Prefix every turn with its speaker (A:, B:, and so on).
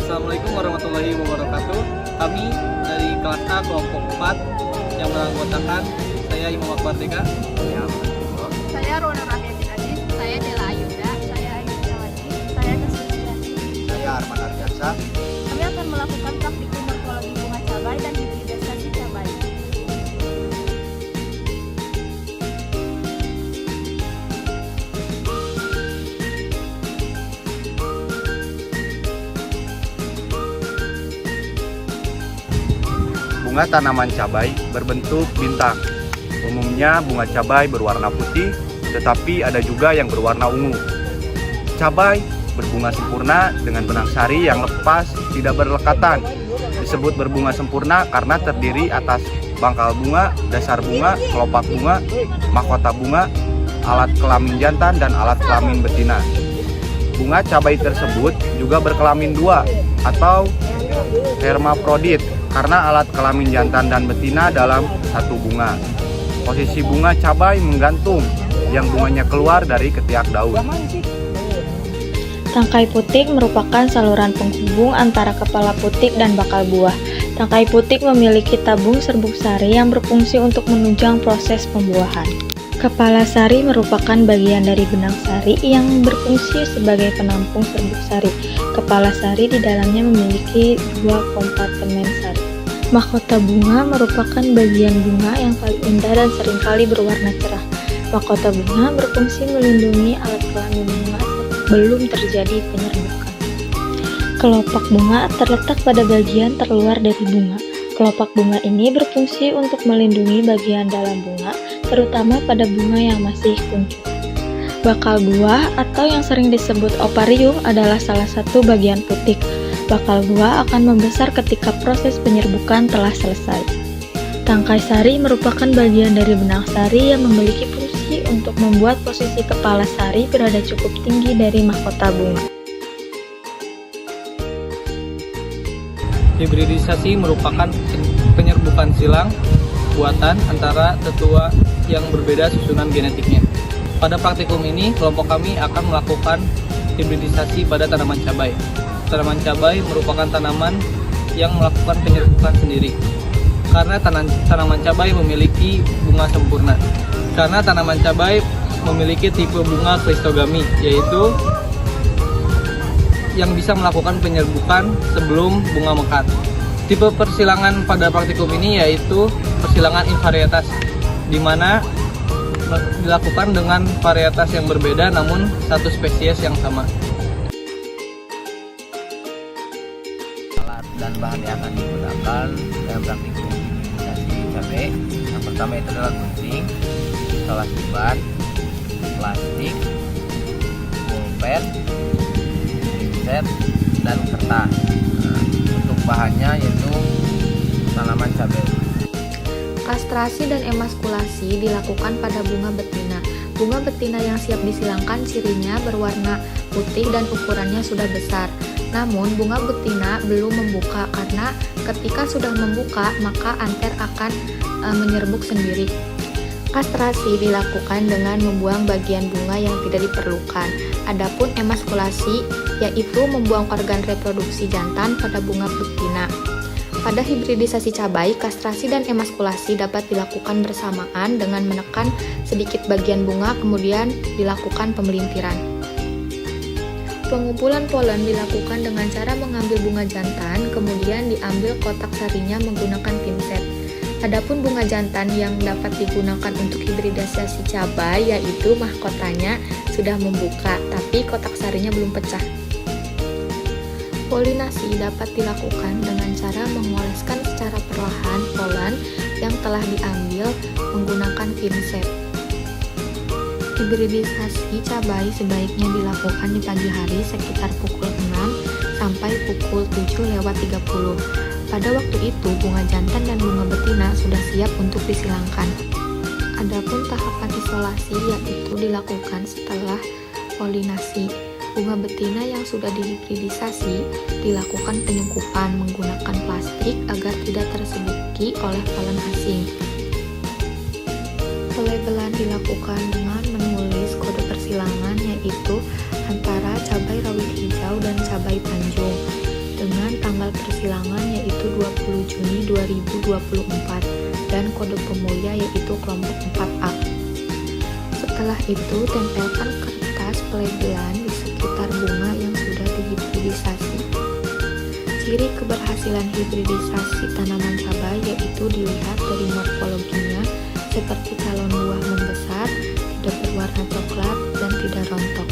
A: Assalamualaikum warahmatullahi wabarakatuh. Kami dari kelas A kelompok 4 yang beranggotakan saya Imam Akbar Deka,
B: Saya Rona Rafiatin Aziz, saya Dela Ayuda, saya Aisyah Wati, saya Kasih.
C: Saya Arman Ardiansa.
B: Kami akan melakukan praktikum morfologi bunga cabai dan hibridisasi cabai.
C: Bunga tanaman cabai berbentuk bintang. Umumnya bunga cabai berwarna putih, tetapi ada juga yang berwarna ungu. Cabai berbunga sempurna dengan benang sari yang lepas, tidak berlekatan. Disebut berbunga sempurna karena terdiri atas bangkal bunga, dasar bunga, kelopak bunga, mahkota bunga, alat kelamin jantan, dan alat kelamin betina. Bunga cabai tersebut juga berkelamin dua atau hermafrodit karena alat kelamin jantan dan betina dalam satu bunga. Posisi bunga cabai menggantung, yang bunganya keluar dari ketiak daun.
D: Tangkai putik merupakan saluran penghubung antara kepala putik dan bakal buah. Tangkai putik memiliki tabung serbuk sari yang berfungsi untuk menunjang proses pembuahan. Kepala sari merupakan bagian dari benang sari yang berfungsi sebagai penampung serbuk sari. Kepala sari di dalamnya memiliki dua kompartemen sari. Mahkota bunga merupakan bagian bunga yang paling indah dan seringkali berwarna cerah. Mahkota bunga berfungsi melindungi alat kelamin bunga sebelum terjadi penyerbukan. Kelopak bunga terletak pada bagian terluar dari bunga. Kelopak bunga ini berfungsi untuk melindungi bagian dalam bunga, terutama pada bunga yang masih kuncup. Bakal buah atau yang sering disebut oparium adalah salah satu bagian putik. Bakal buah akan membesar ketika proses penyerbukan telah selesai. Tangkai sari merupakan bagian dari benang sari yang memiliki fungsi untuk membuat posisi kepala sari berada cukup tinggi dari mahkota bunga.
A: hibridisasi merupakan penyerbukan silang buatan antara tetua yang berbeda susunan genetiknya. Pada praktikum ini, kelompok kami akan melakukan hibridisasi pada tanaman cabai. Tanaman cabai merupakan tanaman yang melakukan penyerbukan sendiri. Karena tanaman cabai memiliki bunga sempurna. Karena tanaman cabai memiliki tipe bunga kristogami, yaitu yang bisa melakukan penyerbukan sebelum bunga mekar. Tipe persilangan pada praktikum ini yaitu persilangan invarietas, di mana dilakukan dengan varietas yang berbeda namun satu spesies yang sama.
E: Alat dan bahan yang akan digunakan dalam praktikum hibridisasi cabai, yang pertama itu adalah gunting, isolasi ban, plastik, pulpen, pinset, dan kertas. Untuk bahannya yaitu tanaman cabai.
B: Kastrasi dan emaskulasi dilakukan pada bunga betina. Bunga betina yang siap disilangkan cirinya berwarna putih dan ukurannya sudah besar. Namun bunga betina belum membuka karena ketika sudah membuka maka anter akan menyerbuk sendiri. Kastrasi dilakukan dengan membuang bagian bunga yang tidak diperlukan. Adapun emaskulasi yaitu membuang organ reproduksi jantan pada bunga betina. Pada hibridisasi cabai, kastrasi dan emaskulasi dapat dilakukan bersamaan dengan menekan sedikit bagian bunga kemudian dilakukan pemelintiran. Pengumpulan polen dilakukan dengan cara mengambil bunga jantan, kemudian diambil kotak sarinya menggunakan pinset. Adapun bunga jantan yang dapat digunakan untuk hibridisasi cabai yaitu mahkotanya sudah membuka, tapi kotak sarinya belum pecah. Polinasi dapat dilakukan dengan cara mengoleskan secara perlahan polen yang telah diambil menggunakan pinset. Hibridisasi cabai sebaiknya dilakukan di pagi hari sekitar pukul 6 sampai pukul 7:30. Pada waktu itu, bunga jantan dan bunga betina sudah siap untuk disilangkan. Adapun tahapan isolasi yaitu dilakukan setelah polinasi. Bunga betina yang sudah dihibridisasi dilakukan penyungkupan menggunakan plastik agar tidak tersebuki oleh polen asing. Pelabelan dilakukan dengan menulis kode persilangan yaitu antara cabai rawit hijau dan cabai tanjung dengan 2024 dan kode pemulia yaitu kelompok 4A. Setelah itu, tempelkan kertas pelabelan di sekitar bunga yang sudah dihibridisasi. Ciri keberhasilan hibridisasi tanaman cabai yaitu dilihat dari morfologinya seperti calon buah membesar, tidak berwarna coklat, dan tidak rontok.